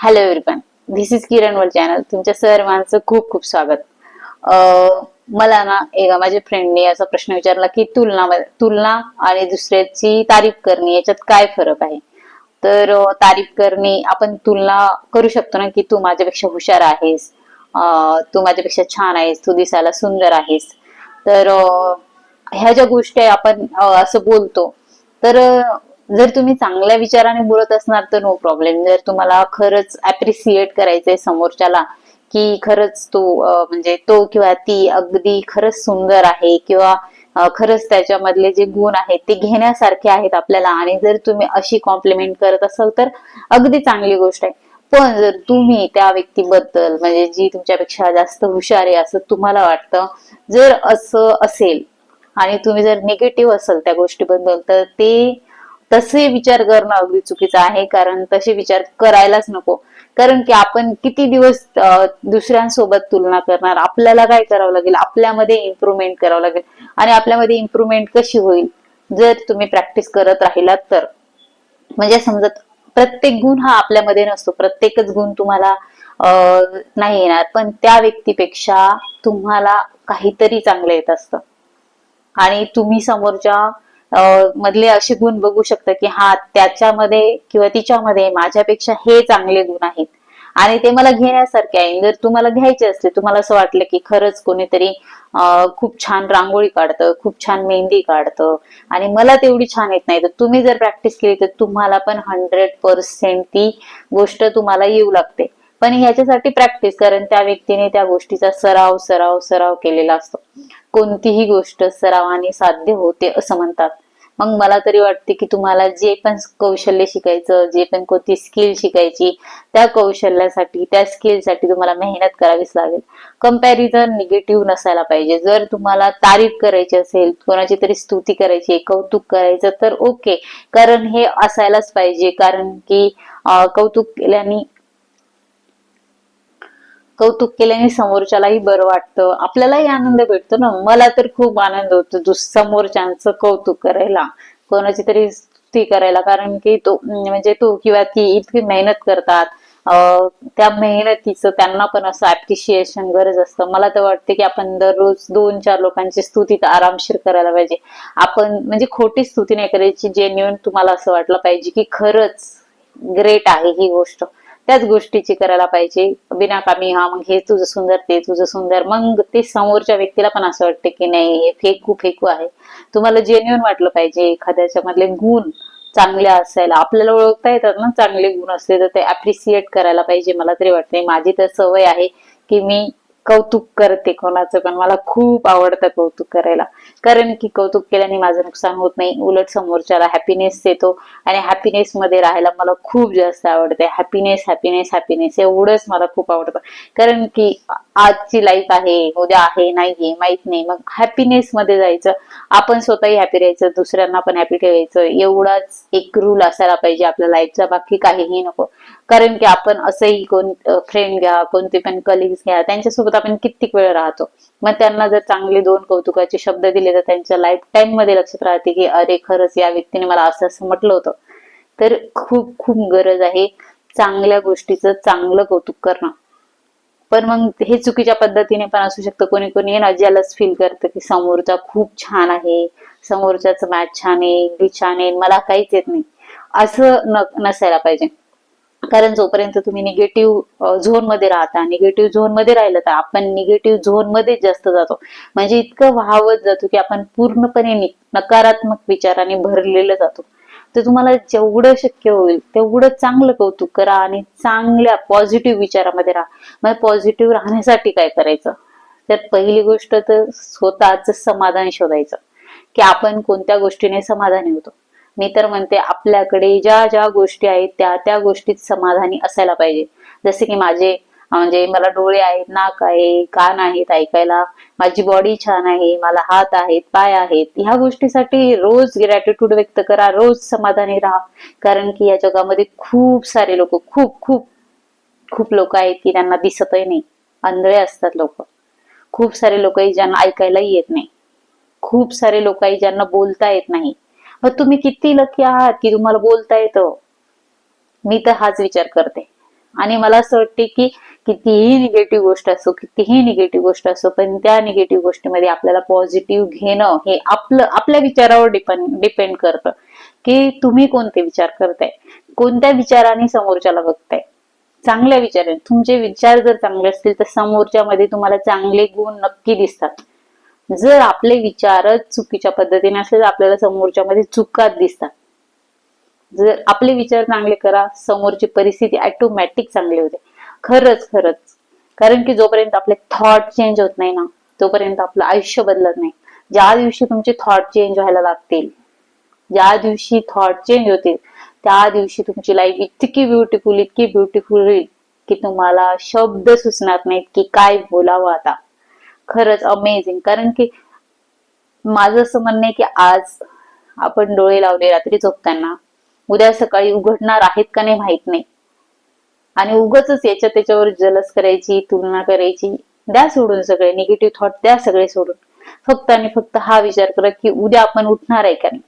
Hello everyone, this is Kiran world channel. तुमच्या सर्वांचं खूप खूप स्वागत. मला ना एका माझ्या फ्रेंडने असा प्रश्न विचारला की तुलना आणि दुसऱ्याची तारीफ करणे याच्यात काय फरक आहे. तर तारीफ करणे, आपण तुलना करू शकतो ना की तू माझ्यापेक्षा हुशार आहेस, तू माझ्यापेक्षा छान आहेस, तू दिसायला सुंदर आहेस. तर ह्या ज्या गोष्टी आहे आपण असं बोलतो. तर जर तुम्ही चांगल्या विचाराने बोलत असणार तर नो प्रॉब्लेम. जर तुम्हाला खरंच अप्रिसिएट करायचंय समोरच्याला की खरंच तो म्हणजे तो किंवा ती अगदी खरंच सुंदर आहे किंवा खरंच त्याच्यामधले जे गुण आहेत ते घेण्यासारखे आहेत आपल्याला, आणि जर तुम्ही अशी कॉम्प्लिमेंट करत असाल तर अगदी चांगली गोष्ट आहे. पण जर तुम्ही त्या व्यक्तीबद्दल, म्हणजे जी तुमच्यापेक्षा जास्त हुशार आहे असं तुम्हाला वाटतं, जर असं असेल आणि तुम्ही जर निगेटिव्ह असाल त्या गोष्टीबद्दल, तर ते तसे विचार करणं अगदी चुकीचं आहे. कारण तसे विचार करायलाच नको. कारण की आपण किती दिवस दुसऱ्यांसोबत तुलना करणार. आपल्याला काय करावं लागेल, आपल्यामध्ये इम्प्रुव्हमेंट करावं लागेल. आणि आपल्यामध्ये इम्प्रुव्हमेंट कशी होईल, जर तुम्ही प्रॅक्टिस करत राहिलात तर. म्हणजे समजा प्रत्येक गुण हा आपल्यामध्ये नसतो, प्रत्येकच गुण तुम्हाला नाही येणार, पण त्या व्यक्तीपेक्षा तुम्हाला काहीतरी चांगलं येत असतं. आणि तुम्ही समोरच्या मधले असे गुण बघू शकता की हा त्याच्यामध्ये किंवा तिच्यामध्ये माझ्यापेक्षा हे चांगले गुण आहेत आणि ते मला घेण्यासारखे आहे. जर तुम्हाला घ्यायचे असते, तुम्हाला असं वाटलं की खरंच कोणीतरी खूप छान रांगोळी काढतं, खूप छान मेहंदी काढतं आणि मला तेवढी छान येत नाही, तर तुम्ही जर प्रॅक्टिस केली तर तुम्हाला पण 100% ती गोष्ट तुम्हाला येऊ लागते. पण ह्याच्यासाठी प्रॅक्टिस, कारण त्या व्यक्तीने त्या गोष्टीचा सराव सराव सराव केलेला असतो. कोणतीही गोष्ट सरावाने साध्य होते असं म्हणतात. मग मला तरी वाटते की तुम्हाला जे पण कौशल्य शिकायचं, जे पण कोणती स्किल शिकायची, त्या कौशल्यासाठी, त्या स्किलसाठी तुम्हाला मेहनत करावीच लागेल. कंपॅरिझन निगेटिव्ह नसायला पाहिजे. जर तुम्हाला तारीफ करायची असेल, कोणाची तरी स्तुती करायची, कौतुक करायचं, तर ओके, कारण हे असायलाच पाहिजे. कारण की कौतुक केल्याने समोरच्यालाही बरं वाटतं, आपल्यालाही आनंद भेटतो ना. मला तर खूप आनंद होतो समोरच्यांचं कौतुक करायला, कोणाची तरी स्तुती करायला. कारण की तो म्हणजे तो किंवा ती इतकी मेहनत करतात, त्या मेहनतीचं त्यांना पण असं अप्रिशिएशन गरज असतं. मला तर वाटते की आपण दररोज 2-4 लोकांची स्तुती तर आरामशीर करायला पाहिजे. आपण म्हणजे खोटी स्तुती नाही करायची, जेन्युइन तुम्हाला असं वाटलं पाहिजे की खरंच ग्रेट आहे ही गोष्ट, त्याच गोष्टीची करायला पाहिजे. बिनाकामी हा मग हे तुझं सुंदर, ते तुझं सुंदर, मग ते समोरच्या व्यक्तीला पण असं वाटतं की नाही हे फेकू फेकू आहे. तुम्हाला जेन्युइन वाटलं पाहिजे. एखाद्याच्या मधले गुण चांगले असायला, आपल्याला ओळखता येतात ना चांगले गुण असले तर ते अप्रिसिएट करायला पाहिजे. मला तरी वाटते, माझी तर सवय आहे की मी कौतुक करते कोणाचं पण. मला खूप आवडतं कौतुक करायला, कारण की कौतुक केल्याने माझं नुकसान होत नाही, उलट समोरच्याला हॅपीनेस येतो. आणि हॅपीनेस मध्ये राहायला मला खूप जास्त आवडते. हॅपीनेस हॅपीनेस हॅपीनेस एवढंच मला खूप आवडतं. कारण की आजची लाईफ आहे, उद्या आहे नाहीये माहित नाही, मग हॅपीनेस मध्ये जायचं. आपण स्वतःही हॅपी राहायचं, दुसऱ्यांना पण हॅपी ठेवायचं, एवढाच एक रूल असायला पाहिजे आपल्या लाईफचा, बाकी काहीही नको. कारण की आपण असंही कोण फ्रेंड घ्या, कोणते पण कलिग्स घ्या, त्यांच्यासोबत आपण कित्येक वेळ राहतो. मग त्यांना जर चांगले 2 कौतुकाचे शब्द दिले तर त्यांच्या लाईफ टाइम मध्ये लक्षात राहते की अरे खरंच या व्यक्तीने मला असं असं म्हटलं होतं. तर खूप खूप गरज आहे चांगल्या गोष्टीचं चांगलं कौतुक करणं. पण मग हे चुकीच्या पद्धतीने पण असू शकतं. कोणी कोणी ना जेलस फील करतं की समोरचा खूप छान आहे, समोरच्याच मॅच छान आहे, इंग्लिश छान आहे, मला काहीच येत नाही, असं नसायला पाहिजे. कारण जोपर्यंत तुम्ही निगेटिव्ह झोन मध्ये राहता, निगेटिव्ह झोन मध्ये राहिलं तर आपण निगेटिव्ह झोन मध्ये जास्त जातो. म्हणजे इतकं वाहवत जातो की आपण पूर्णपणे नकारात्मक विचाराने भरलेलं जातो. तर तुम्हाला जेवढं शक्य होईल तेवढं चांगलं कौतुक करा आणि चांगल्या पॉझिटिव्ह विचारामध्ये राहा. मग पॉझिटिव्ह राहण्यासाठी काय करायचं, तर पहिली गोष्ट तर स्वतःच समाधान शोधायचं की आपण कोणत्या गोष्टीने समाधानी होतो. मी तर म्हणते आपल्याकडे ज्या ज्या गोष्टी आहेत त्या त्या गोष्टीत समाधानी असायला पाहिजे. जसे की माझे म्हणजे मला डोळे आहेत, नाक आहे, कान आहेत ऐकायला, माझी बॉडी छान आहे, मला हात आहेत, पाय आहेत, ह्या गोष्टीसाठी रोज ग्रॅटिट्यूड व्यक्त करा, रोज समाधानी राहा. कारण की या जगामध्ये खूप सारे लोक, खूप खूप खूप लोक आहेत की त्यांना दिसतही नाही, आंधळे असतात लोक. खूप सारे लोक आहेत ज्यांना ऐकायलाही येत नाही. खूप सारे लोक आहेत ज्यांना बोलता येत नाही. मग तुम्ही किती लकी आहात की तुम्हाला बोलता येतं. मी तर हाच विचार करते. आणि मला असं वाटते की कितीही निगेटिव्ह गोष्ट असो पण त्या निगेटिव्ह गोष्टीमध्ये आपल्याला पॉझिटिव्ह घेणं हे आपल्या विचारावर डिपेंड करतं की तुम्ही कोणते विचार करताय, कोणत्या विचाराने समोरच्याला बघताय. चांगल्या विचाराने, तुमचे विचार जर चांगले असतील तर समोरच्यामध्ये तुम्हाला चांगले गुण नक्की दिसतात. जर आपले विचारच चुकीच्या पद्धतीने असले तर आपल्याला समोरच्या मध्ये चुकाच दिसतात. जर आपले विचार चांगले करा, समोरची परिस्थिती ऑटोमॅटिक चांगली होते. खरंच खरंच. कारण की जोपर्यंत आपले थॉट चेंज होत नाही ना तोपर्यंत आपलं आयुष्य बदलत नाही. ज्या दिवशी तुमचे थॉट चेंज व्हायला लागतील, ज्या दिवशी थॉट चेंज होतील त्या दिवशी तुमची लाईफ इतकी ब्युटिफुल होईल की तुम्हाला शब्द सुचणार नाहीत की काय बोलावं आता. खरंच अमेझिंग. कारण की माझं असं म्हणणं आहे की आज आपण डोळे लावले रात्री झोपताना, उद्या सकाळी उघडणार आहेत का नाही माहित नाही. आणि उगाचच याच्या त्याच्यावर जलस करायची, तुलना करायची. द्या सोडून सगळे निगेटिव्ह थॉट, द्या सगळे सोडून. फक्त आणि फक्त हा विचार करा की उद्या आपण उठणार आहे का नाही.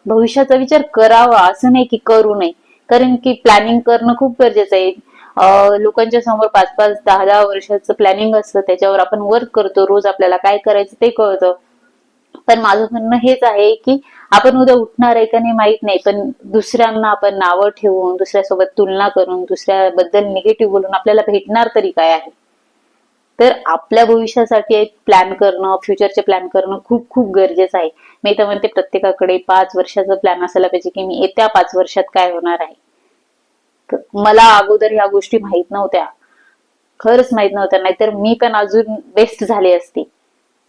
भविष्याचा विचार करावा असं नाही की करू नये. कारण की प्लॅनिंग करणं खूप गरजेचं आहे. लोकांच्या समोर 5-5, 10-10 वर्षाचं प्लॅनिंग असतं, त्याच्यावर आपण वर्क करतो. रोज आपल्याला काय करायचं ते कळतं. पण माझं म्हणणं हेच आहे की आपण उद्या उठणार आहे का नाही माहित नाही, पण दुसऱ्यांना आपण नावं ठेवून, दुसऱ्यासोबत तुलना करून, दुसऱ्याबद्दल निगेटिव्ह बोलून आपल्याला भेटणार तरी काय आहे. तर आपल्या भविष्यासाठी एक प्लॅन करणं, फ्युचरचे प्लॅन करणं खूप खूप गरजेचं आहे. मी तर म्हणते प्रत्येकाकडे 5 वर्षाचा प्लॅन असायला पाहिजे की मी येत्या 5 वर्षात काय होणार आहे. मला अगोदर ह्या गोष्टी माहित नव्हत्या, खरंच माहित नव्हत्या, नाहीतर मी पण अजून बेस्ट झाले असते.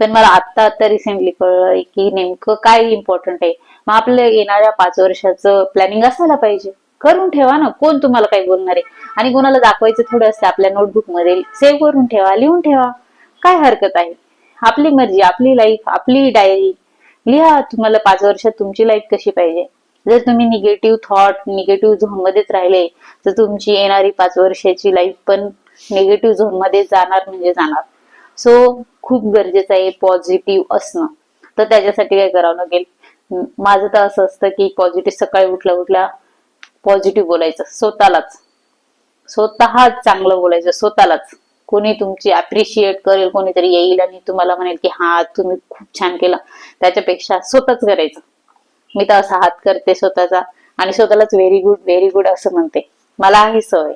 पण मला आता रिसेंटली कळलंय की नेमकं काय इम्पॉर्टंट आहे. मग आपल्या येणाऱ्या 5 वर्षाचं प्लॅनिंग असायला पाहिजे. करून ठेवा ना, कोण तुम्हाला काय बोलणार आहे. आणि कोणाला दाखवायचं थोडं असतं, आपल्या नोटबुक मध्ये सेव्ह करून ठेवा, लिहून ठेवा, काय हरकत आहे. आपली मर्जी, आपली लाईफ, आपली डायरी. लिहा तुम्हाला 5 वर्षात तुमची लाईफ कशी पाहिजे. जर तुम्ही निगेटिव्ह थॉट, निगेटिव्ह झोन मध्येच राहिले तर तुमची येणारी 5 वर्षाची लाईफ पण निगेटिव्ह झोन मध्ये जाणार म्हणजे जाणार. सो खूप गरजेचं आहे पॉझिटिव्ह असणं. तर त्याच्यासाठी काय करावं लागेल, माझं तर असं असतं की पॉझिटिव्ह, सकाळी उठल्या उठल्या पॉझिटिव्ह बोलायचं स्वतःलाच. स्वतःच चांगलं बोलायचं स्वतःलाच. कोणी तुमची अप्रिशिएट करेल, कोणीतरी येईल आणि तुम्हाला म्हणेल की हा तुम्ही खूप छान केलं, त्याच्यापेक्षा स्वतःच करायचं. मी तर असा हात करते स्वतःचा आणि स्वतःलाच व्हेरी गुड असं म्हणते. मला आहे सवय.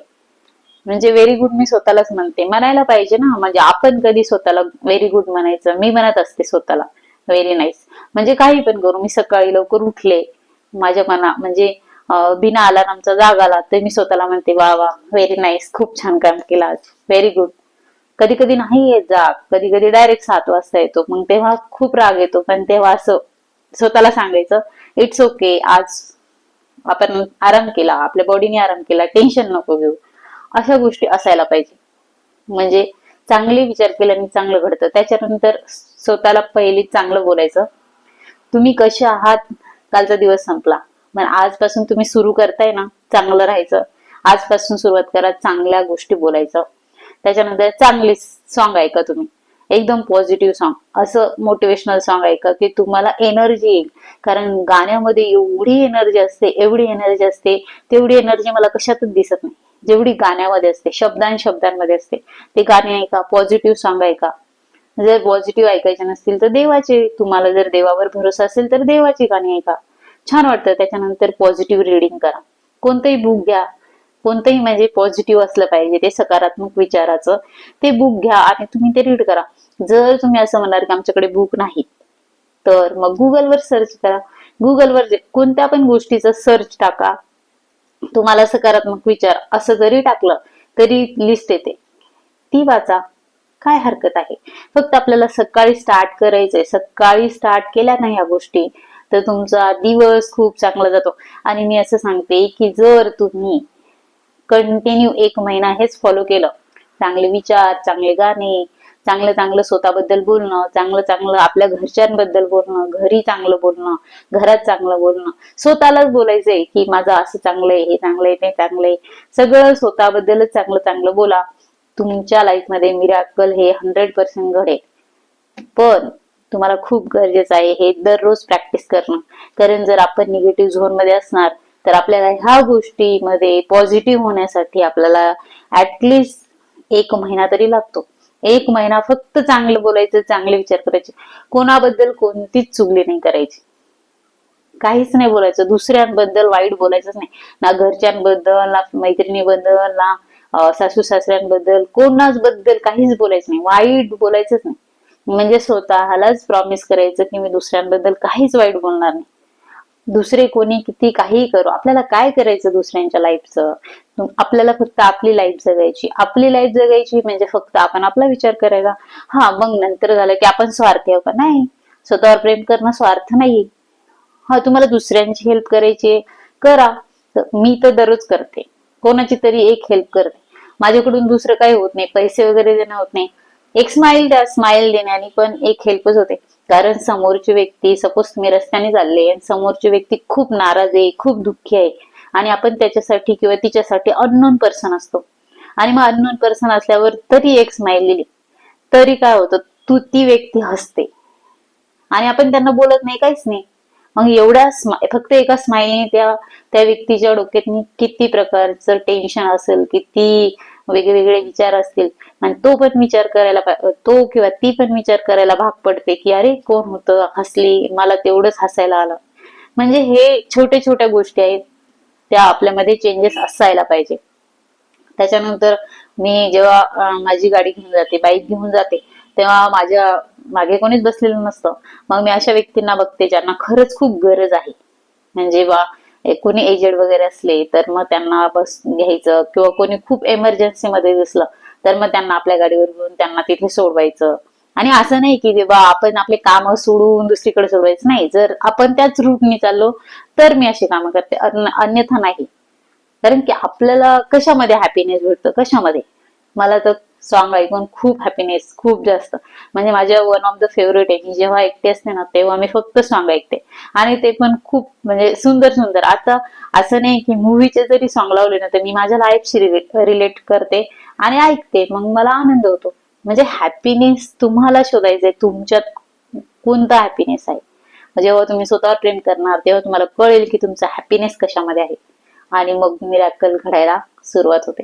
म्हणजे व्हेरी गुड मी स्वतःलाच म्हणते. म्हणायला पाहिजे ना, म्हणजे आपण कधी स्वतःला व्हेरी गुड म्हणायचं. मी म्हणत असते स्वतःला व्हेरी नाईस. म्हणजे काही पण करू, मी सकाळी लवकर उठले, माझ्या म्हणजे बिना अलार्मचा जाग आला तर मी स्वतःला म्हणते वा वा व्हेरी नाईस, खूप छान काम केलं आज, व्हेरी गुड. कधी कधी नाही येत जाग, कधी कधी डायरेक्ट 7 वाजता येतो, मग तेव्हा खूप राग येतो. पण तेव्हा असं स्वतःला सांगायचं इट्स ओके, आज आपण आराम केला, आपल्या बॉडीने आराम केला, टेन्शन नको घेऊ. अशा गोष्टी असायला पाहिजे. म्हणजे चांगले विचार केल्याने चांगलं घडतं. त्याच्यानंतर स्वतःला पहिली चांगलं बोलायचं. तुम्ही कसे आहात, कालचा दिवस संपला, मग आजपासून तुम्ही सुरू करताय ना चांगलं राहायचं. आजपासून सुरुवात करा चांगल्या गोष्टी बोलायचं. त्याच्यानंतर चांगले सॉन्ग ऐका तुम्ही, एकदम पॉझिटिव्ह सॉन्ग, असं मोटिवेशनल सॉन्ग ऐका की तुम्हाला एनर्जी येईल. कारण गाण्यामध्ये एवढी एनर्जी असते, तेवढी एनर्जी मला कशातच दिसत नाही जेवढी गाण्यामध्ये असते, शब्दांमध्ये असते. ते गाणे ऐका, पॉझिटिव्ह सॉन्ग ऐका. जर पॉझिटिव्ह ऐकायचे नसतील तर देवाचे, तुम्हाला जर देवावर भरोसा असेल तर देवाची गाणी ऐका, छान वाटतं. त्याच्यानंतर पॉझिटिव्ह रिडिंग करा. कोणतंही बुक घ्या, कोणतंही म्हणजे पॉझिटिव्ह असलं पाहिजे, ते सकारात्मक विचाराचं ते बुक घ्या आणि तुम्ही ते रीड करा. जर तुम्ही असं म्हणणार की आमच्याकडे बुक नाही, तर मग गुगलवर सर्च करा. गुगलवर कोणत्या पण गोष्टीचं सर्च टाका, तुम्हाला सकारात्मक विचार असं जरी टाकलं तरी लिस्ट येते, ती वाचा, काय हरकत आहे. फक्त आपल्याला सकाळी स्टार्ट करायचंय. सकाळी स्टार्ट केल्या नाही ह्या गोष्टी तर तुमचा दिवस खूप चांगला जातो. आणि मी असं सांगते की जर तुम्ही कंटिन्यू 1 महिना हेच फॉलो केलं, चांगले विचार, चांगले गाणे, चांगलं चांगलं स्वतःबद्दल बोलणं, चांगलं चांगलं आपल्या घरच्यांबद्दल बोलणं, घरी चांगलं बोलणं, घरात चांगलं बोलणं, स्वतःलाच बोलायचंय की माझं असं चांगलंय, हे चांगलंय, ते चांगलंय, सगळं स्वतःबद्दलच चांगलं चांगलं बोला. तुमच्या लाईफ मध्ये मिराकल हे 100% घडेल. पण तुम्हाला खूप गरजेचं आहे हे दररोज प्रॅक्टिस करणं. कारण जर आपण निगेटिव्ह झोन मध्ये असणार तर आपल्याला ह्या गोष्टीमध्ये पॉझिटिव्ह होण्यासाठी आपल्याला ऍटलिस्ट 1 महिना तरी लागतो. 1 महिना फक्त चांगलं बोलायचं, चांगले विचार करायचे, कोणाबद्दल कोणतीच चुगली नाही करायची, काहीच नाही बोलायचं, दुसऱ्यांबद्दल वाईट बोलायचंच नाही, ना घरच्यांबद्दल, ना मैत्रिणीबद्दल, ना सासू सासऱ्यांबद्दल, कोणाच बद्दल काहीच बोलायचं नाही, वाईट बोलायचंच नाही. म्हणजे स्वतःलाच प्रॉमिस करायचं की मी दुसऱ्यांबद्दल काहीच वाईट बोलणार नाही. दुसरे कोणी किती काही करू, आपल्याला काय करायचं दुसऱ्यांच्या लाईफचं, आपल्याला फक्त आपली लाईफ जगायची. आपली लाईफ जगायची म्हणजे फक्त आपण आपला विचार करायचा. हा, मग नंतर झालं की आपण स्वार्थी आहोत का? नाही, स्वतःवर प्रेम करणं स्वार्थ नाही. हा, तुम्हाला दुसऱ्यांची हेल्प करायची करा, मी तर दररोज करते, कोणाची तरी एक हेल्प करते. माझ्याकडून दुसरं काही होत नाही, पैसे वगैरे देणं होत नाही, एक स्माइल द्या, स्माइल देण्याने पण एक हेल्पच होते. कारण समोरची व्यक्ती, सपोज तुम्ही रस्त्याने चालले आणि समोरची व्यक्ती खूप नाराज आहे, खूप दुःखी आहे, आणि आपण त्याच्यासाठी किंवा तिच्यासाठी अननोन पर्सन असतो, आणि मग अननोन पर्सन असल्यावर तरी एक स्माइल दिली तरी काय होतं, ती व्यक्ती हसते आणि आपण त्यांना बोलत नाही, काहीच नाही. मग एवढ्या फक्त एका स्माइलने त्या व्यक्तीच्या डोक्यात किती प्रकारचं टेन्शन असेल, किती वेगवेगळे विचार असतील, आणि तो पण विचार करायला, तो किंवा ती पण विचार करायला भाग पडते की अरे कोण होतं, हसली, मला तेवढंच हसायला आलं. म्हणजे हे छोट्या छोट्या गोष्टी आहेत, त्या आपल्यामध्ये चेंजेस असायला पाहिजे. त्याच्यानंतर मी जेव्हा माझी गाडी घेऊन जाते, बाईक घेऊन जाते, तेव्हा माझ्या मागे कोणीच बसलेलं नसतं. मग मी अशा व्यक्तींना बघते ज्यांना खरंच खूप गरज आहे, म्हणजे कोणी एजेड वगैरे असले तर मग त्यांना बस घ्यायचं, किंवा कोणी खूप एमर्जन्सी मध्ये दिसलं तर मग त्यांना आपल्या गाडीवर घेऊन त्यांना तिथे सोडवायचं. आणि असं नाही की बा आपण आपले काम सोडून दुसरीकडे सोडवायचं, नाही, जर आपण त्याच रूटने चाललो तर मी अशी कामं करते, अन्यथा नाही. कारण की आपल्याला कशामध्ये हॅपीनेस भेटतं, कशामध्ये, मला तर सॉन्ग ऐकून खूप हॅपीनेस, खूप जास्त, म्हणजे माझ्या वन ऑफ द फेवरेट आहे. मी जेव्हा एकटे असते ना तेव्हा मी फक्त सॉन्ग ऐकते, आणि ते पण खूप म्हणजे सुंदर सुंदर. आता असं नाही की मूवीचे जरी सॉन्ग लावले ना तर मी माझ्या लाईफशी रिलेट करते आणि ऐकते, मग मला आनंद होतो. म्हणजे हॅपीनेस तुम्हाला शोधायचंय, तुमच्यात कोणता हॅपीनेस आहे. जेव्हा तुम्ही स्वतःवर प्रेम करणार तेव्हा तुम्हाला कळेल की तुमचा हॅपीनेस कशामध्ये आहे, आणि मग मिरॅकल घडायला सुरुवात होते.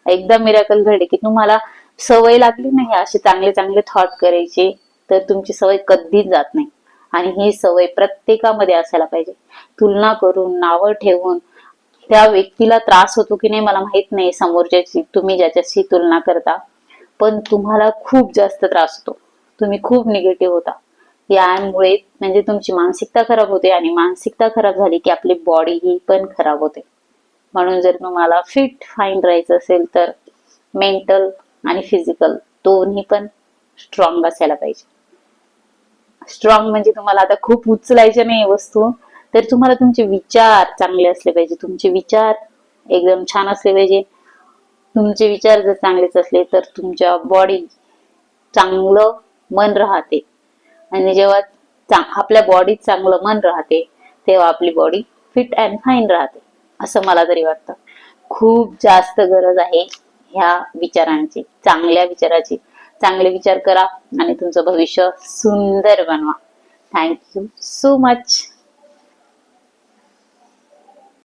एकदा मिरॅकल घडली की तुम्हाला सवय लागली नाही असे चांगले चांगले थॉट करायची, तर तुमची सवय कधीच जात नाही. आणि ही सवय प्रत्येकामध्ये असायला पाहिजे. तुलना करून, नावं ठेवून त्या व्यक्तीला त्रास होतो की नाही मला माहित नाही, समोरच्याची तुम्ही ज्याच्याशी तुलना करता, पण तुम्हाला खूप जास्त त्रास होतो, तुम्ही खूप निगेटिव्ह होता. यामुळे म्हणजे तुमची मानसिकता खराब होते, आणि मानसिकता खराब झाली की आपली बॉडी ही पण खराब होते. म्हणून जर तुम्हाला फिट फाईन राहायचं असेल तर मेंटल आणि फिजिकल दोन्ही पण स्ट्रॉंग असायला पाहिजे. स्ट्रॉंग म्हणजे तुम्हाला आता खूप उचलायच्या नाही वस्तू, तर तुम्हाला तुमचे विचार चांगले असले पाहिजे, तुमचे विचार एकदम छान असले पाहिजे. तुमचे विचार जर चांगलेच असले तर तुमच्या बॉडी चांगलं मन राहते, आणि जेव्हा आपल्या बॉडीत चांगलं मन राहते तेव्हा आपली बॉडी फिट अँड फाईन राहते, असं मला तरी वाटतं. खूप जास्त गरज आहे ह्या विचारांची, चांगल्या विचाराची. चांगले विचार करा आणि तुमचं भविष्य सुंदर बनवा. Thank you so much.